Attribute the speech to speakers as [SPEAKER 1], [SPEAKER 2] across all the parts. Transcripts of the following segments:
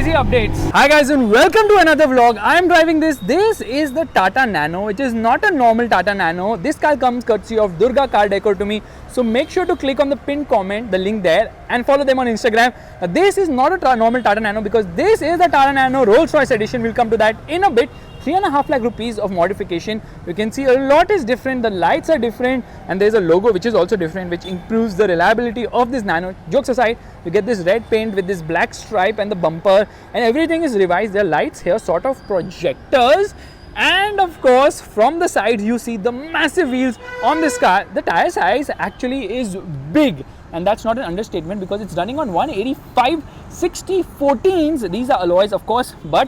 [SPEAKER 1] crazy updates. Hi guys and welcome to another vlog. I am driving this. This is the Tata Nano, which is not a normal Tata Nano. This car comes courtesy of Durga Car Decor to me. So make sure to click on the pinned comment, the link there, and follow them on Instagram. This is not a normal Tata Nano because this is the Tata Nano Rolls Royce edition. We'll come to that in a bit. 3.5 lakh rupees of modification. You can see a lot is different, the lights are different, and there's a logo which is also different, which improves the reliability of this Nano. Jokes aside, you get this red paint with this black stripe and the bumper, and everything is revised. There are lights here, sort of projectors, and of course from the side you see the massive wheels on this car. The tire size actually is big, and that's not an understatement because it's running on 185/60 14s. These are alloys of course, but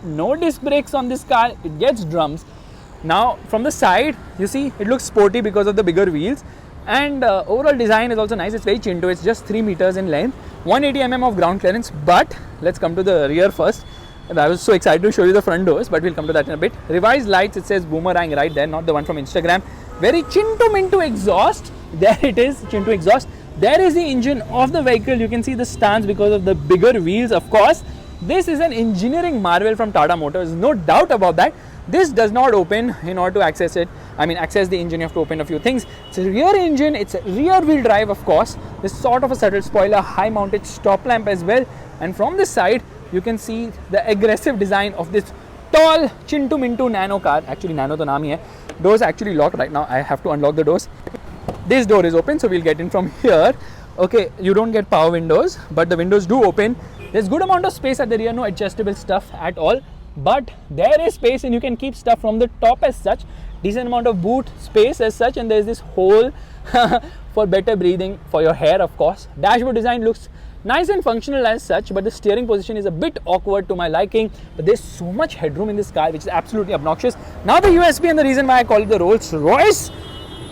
[SPEAKER 1] no disc brakes on this car. It gets drums. Now from the side you see it looks sporty because of the bigger wheels, and overall design is also nice. It's very chinto. It's just 3 meters in length, 180 mm of ground clearance. But let's come to the rear first. And I was so excited to show you the front doors, but we'll come to that in a bit. Revised lights, it says Boomerang right there, not the one from Instagram. Very chinto minto exhaust. There it is, chinto exhaust. There is the engine of the vehicle. You can see the stance because of the bigger wheels, of course. This is an engineering marvel from Tata Motors, no doubt about that. This does not open in order to access it. I mean, access the engine, you have to open a few things. It's a rear engine, it's a rear wheel drive, of course. This sort of a subtle spoiler, high mounted stop lamp as well. And from this side, you can see the aggressive design of this tall Chintu Mintu Nano car. Actually, Nano to naam hi hai. Doors actually locked right now. I have to unlock the doors. This door is open, so we'll get in from here. Okay, you don't get power windows, but the windows do open. There's good amount of space at the rear, no adjustable stuff at all, but there is space and you can keep stuff from the top as such. Decent amount of boot space as such, and there's this hole for better breathing for your hair, of course. Dashboard design looks nice and functional as such, but the steering position is a bit awkward to my liking. But there's so much headroom in this car, which is absolutely obnoxious. Now the USB and the reason why I call it the Rolls Royce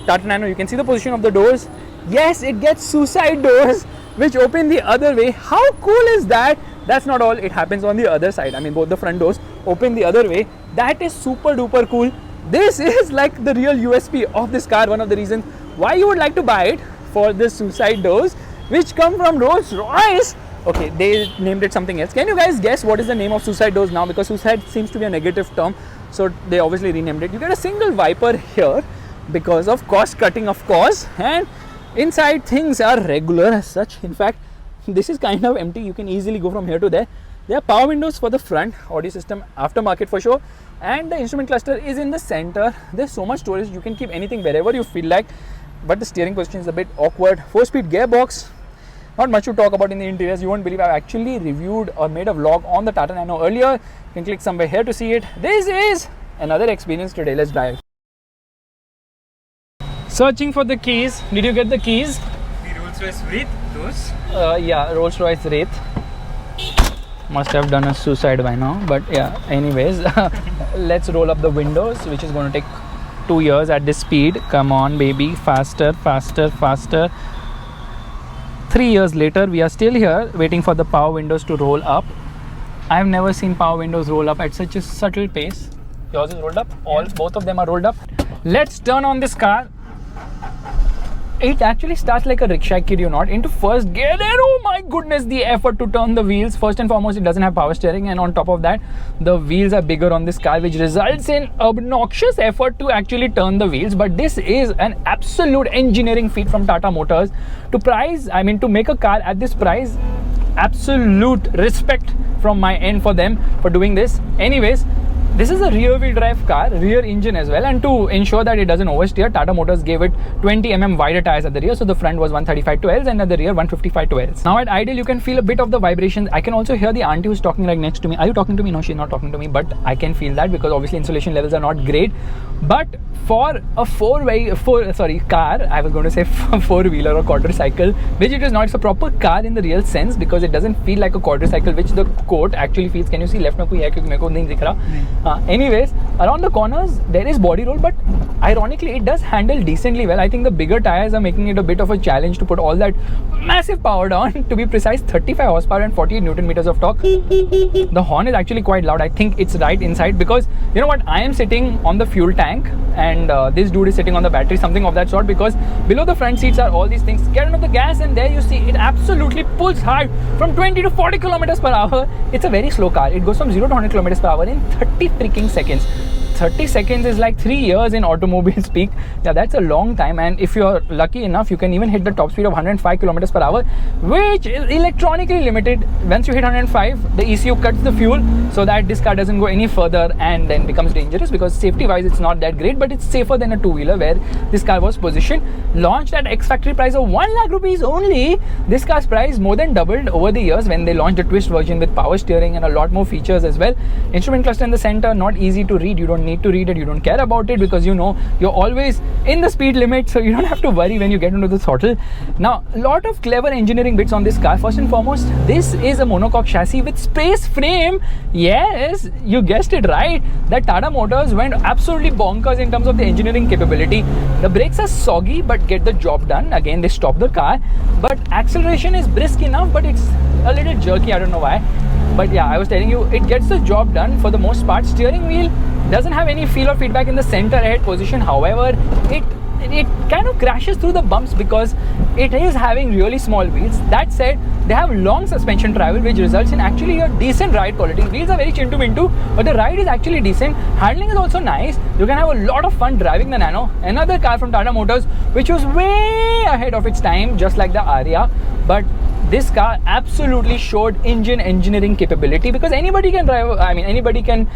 [SPEAKER 1] Tata Nano, you can see the position of the doors. Yes, it gets suicide doors which open the other way. How cool is that? That's not all, it happens on the other side. I mean, both the front doors open the other way. That is super duper cool. This is like the real USP of this car. One of the reasons why you would like to buy it, for the suicide doors which come from Rolls Royce. Okay, they named it something else. Can you guys guess what is the name of suicide doors now? Because suicide seems to be a negative term, so they obviously renamed it. You get a single wiper here because of cost cutting, of course, and inside things are regular as such. In fact, this is kind of empty. You can easily go from here to there. There are power windows for the front, audio system aftermarket for sure, and the instrument cluster is in the center. There's so much storage, you can keep anything wherever you feel like, but the steering position is a bit awkward. 4-speed gearbox, not much to talk about in the interiors. You won't believe I've actually reviewed or made a vlog on the Tata Nano earlier. You can click somewhere here to see it. This is another experience today. Let's drive. Searching for the keys. Did you get the keys?
[SPEAKER 2] The Rolls Royce Wraith, those?
[SPEAKER 1] Yeah, Rolls Royce Wraith. Must have done a suicide by now, but yeah, anyways. Let's roll up the windows, which is going to take 2 years at this speed. Come on baby, faster, faster, faster. 3 years later, we are still here waiting for the power windows to roll up. I've never seen power windows roll up at such a subtle pace. Yours is rolled up? Both of them are rolled up. Let's turn on this car. It actually starts like a rickshaw, kid you not, into first gear there. Oh my goodness, the effort to turn the wheels. First and foremost, it doesn't have power steering, and on top of that, the wheels are bigger on this car, which results in obnoxious effort to actually turn the wheels. But this is an absolute engineering feat from Tata Motors. To make a car at this price, absolute respect from my end for them for doing this. Anyways, this is a rear wheel drive car, rear engine as well, and to ensure that it doesn't oversteer, Tata Motors gave it 20 mm wider tires at the rear, so the front was 135 12s and at the rear 155 12s. Now at idle you can feel a bit of the vibrations. I can also hear the auntie who's talking like next to me. Are you talking to me? No, she's not talking to me, but I can feel that because obviously insulation levels are not great. But for a car, I was going to say four-wheeler or quadricycle, which it is not. It's a proper car in the real sense because it doesn't feel like a quadricycle, which the coat actually feels. Can you see left में कोई है क्योंकि मेरे को नहीं दिख रहा. Anyways, around the corners there is body roll, but ironically it does handle decently well. I think the bigger tires are making it a bit of a challenge to put all that massive power down. To be precise, 35 horsepower and 48 newton meters of torque. The horn is actually quite loud. I think it's right inside, because you know what, I am sitting on the fuel tank and this dude is sitting on the battery, something of that sort, because below the front seats are all these things. Get into the gas and there you see it absolutely pulls hard from 20 to 40 kilometers per hour. It's a very slow car. It goes from 0 to 100 kilometers per hour in 30 freaking seconds. 30 seconds is like 3 years in automobile speak. Yeah, that's a long time. And if you're lucky enough, you can even hit the top speed of 105 kilometers per hour, which is electronically limited. Once you hit 105, the ECU cuts the fuel so that this car doesn't go any further and then becomes dangerous, because safety wise it's not that great, but it's safer than a two-wheeler where this car was positioned. Launched at ex-factory price of 1 lakh rupees only. This car's price more than doubled over the years when they launched the twist version with power steering and a lot more features as well. Instrument cluster in the center, not easy to read. You don't need to read it, you don't care about it, because you know you're always in the speed limit, so you don't have to worry when you get into the throttle. Now, a lot of clever engineering bits on this car. First and foremost, this is a monocoque chassis with space frame. Yes, you guessed it right, that Tata Motors went absolutely bonkers in terms of the engineering capability. The brakes are soggy but get the job done. Again, they stop the car, but acceleration is brisk enough, but it's a little jerky, I don't know why. But yeah, I was telling you, it gets the job done for the most part. Steering wheel doesn't have any feel or feedback in the center head position. However, it kind of crashes through the bumps because it is having really small wheels. That said, they have long suspension travel, which results in actually a decent ride quality. Wheels are very chin to mintu, but the ride is actually decent. Handling is also nice. You can have a lot of fun driving the Nano, another car from Tata Motors which was way ahead of its time, just like the Ariya. But this car absolutely showed engine engineering capability, because anybody can drive, anybody can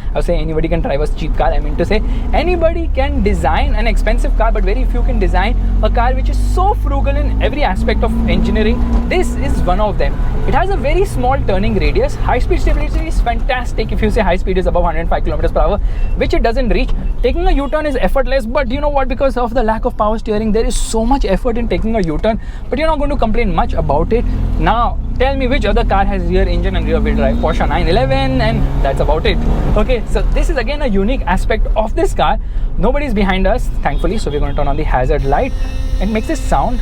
[SPEAKER 1] drive a cheap car. Anybody can design an expensive car, but very few can design a car which is so frugal in every aspect of engineering. This is one of them. It has a very small turning radius. High speed stability is fantastic. If you say high speed is above 105 kilometers per hour, which it doesn't reach. Taking a U-turn is effortless, but you know what, because of the lack of power steering, there is so much effort in taking a U-turn, but you're not going to complain much about it. Now, tell me which other car has rear engine and rear wheel drive? Porsche 911, and that's about it. Okay, so this is again a unique aspect of this car. Nobody's behind us, thankfully, so we're going to turn on the hazard light. It makes this sound.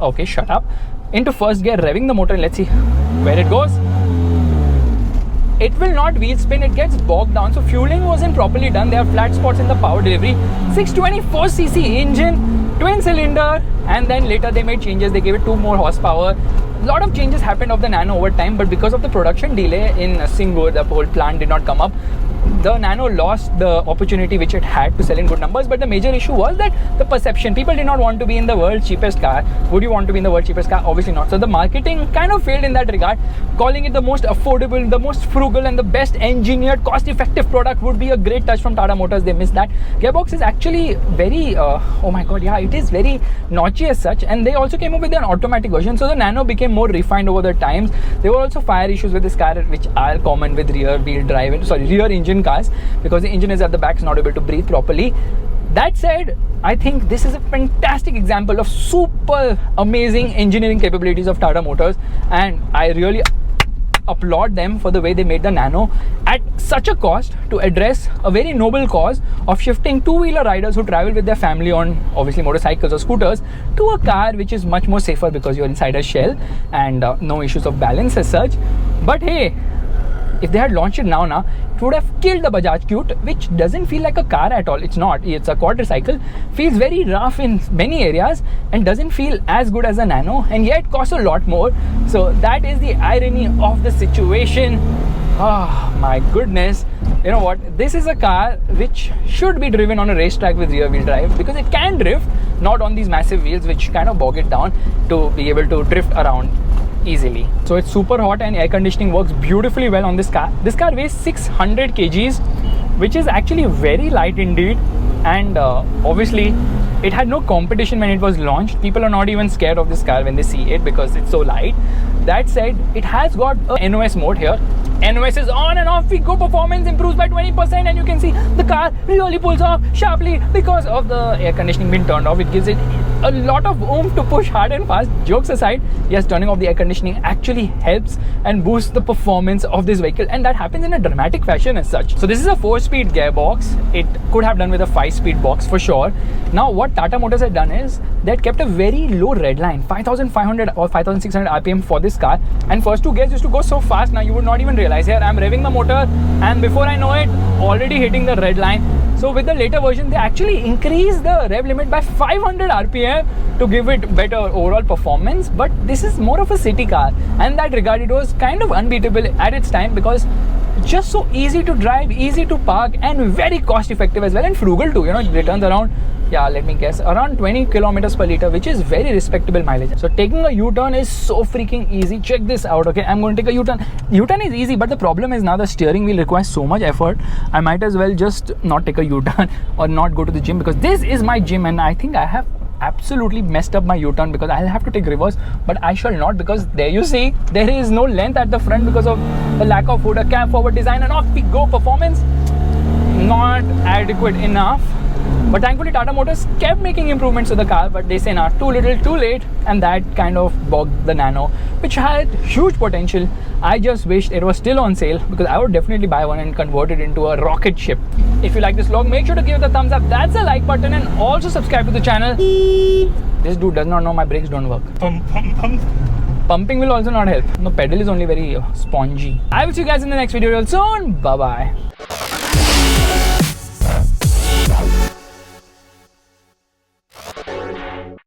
[SPEAKER 1] Okay, shut up. Into first gear, revving the motor, and let's see where it goes. It will not wheel spin, it gets bogged down, so fueling wasn't properly done. There are flat spots in the power delivery. 624cc engine, twin cylinder, and then later they made changes. They gave it 2 more horsepower. A lot of changes happened of the Nano over time, but because of the production delay in Singapore, the whole plant did not come up. The Nano lost the opportunity which it had to sell in good numbers, but the major issue was that the perception. People did not want to be in the world's cheapest car. Would you want to be in the world's cheapest car? Obviously not. So the marketing kind of failed in that regard. Calling it the most affordable, the most frugal, and the best engineered, cost-effective product would be a great touch from Tata Motors. They missed that. Gearbox is actually very, oh my god, yeah, it is very notchy as such. And they also came up with an automatic version, so the Nano became more refined over the times. There were also fire issues with this car, which are common with rear engine cars, because the engine is at the back, is not able to breathe properly. That said, I think this is a fantastic example of super amazing engineering capabilities of Tata Motors, and I really applaud them for the way they made the Nano at such a cost to address a very noble cause of shifting two-wheeler riders who travel with their family on obviously motorcycles or scooters to a car which is much more safer because you're inside a shell and no issues of balance as such. But hey, if they had launched it now, it would have killed the Bajaj Qute, which doesn't feel like a car at all. It's not. It's a quadricycle. Feels very rough in many areas and doesn't feel as good as a Nano, and yet costs a lot more. So that is the irony of the situation. Oh my goodness. You know what? This is a car which should be driven on a racetrack with rear wheel drive, because it can drift, not on these massive wheels which kind of bog it down to be able to drift around easily. So it's super hot and air conditioning works beautifully well on this car. This car weighs 600 kgs, which is actually very light indeed, and obviously it had no competition when it was launched. People are not even scared of this car when they see it because it's so light. That said, it has got a NOS mode here. NOS is on and off. We go performance improves by 20%, and you can see the car really pulls off sharply because of the air conditioning being turned off. It gives it a lot of oomph to push hard and fast. Jokes aside, yes, turning off the air conditioning actually helps and boosts the performance of this vehicle, and that happens in a dramatic fashion as such. So this is a 4-speed gearbox. It could have done with a 5-speed box for sure. Now what Tata Motors had done is they had kept a very low red line, 5500 or 5600 RPM for this car, and first 2 gears used to go so fast. Now you would not even realize. Here I'm revving the motor, and before I know it, already hitting the red line. So with the later version, they actually increased the rev limit by 500 RPM to give it better overall performance. But this is more of a city car, and in that regard, it was kind of unbeatable at its time because just so easy to drive, easy to park, and very cost effective as well, and frugal too. You know, it returns around, yeah, let me guess, around 20 kilometers per liter, which is very respectable mileage. So taking a U-turn is so freaking easy. Check this out. Okay, I'm going to take a U-turn. U-turn is easy, but the problem is now the steering wheel requires so much effort. I might as well just not take a U-turn or not go to the gym, because this is my gym, and I think I have absolutely messed up my U-turn because I'll have to take reverse, but I shall not, because there you see, there is no length at the front because of the lack of hood, a cab forward design, and off we go. Performance not adequate enough. But thankfully Tata Motors kept making improvements to the car, but they say too little too late, and that kind of bogged the Nano, which had huge potential. I just wished it was still on sale, because I would definitely buy one and convert it into a rocket ship. If you like this vlog, make sure to give it a thumbs up, that's a like button, and also subscribe to the channel. This dude does not know my brakes don't work. Pumping will also not help. No, pedal is only very spongy. I will see you guys in the next video real soon. Bye bye.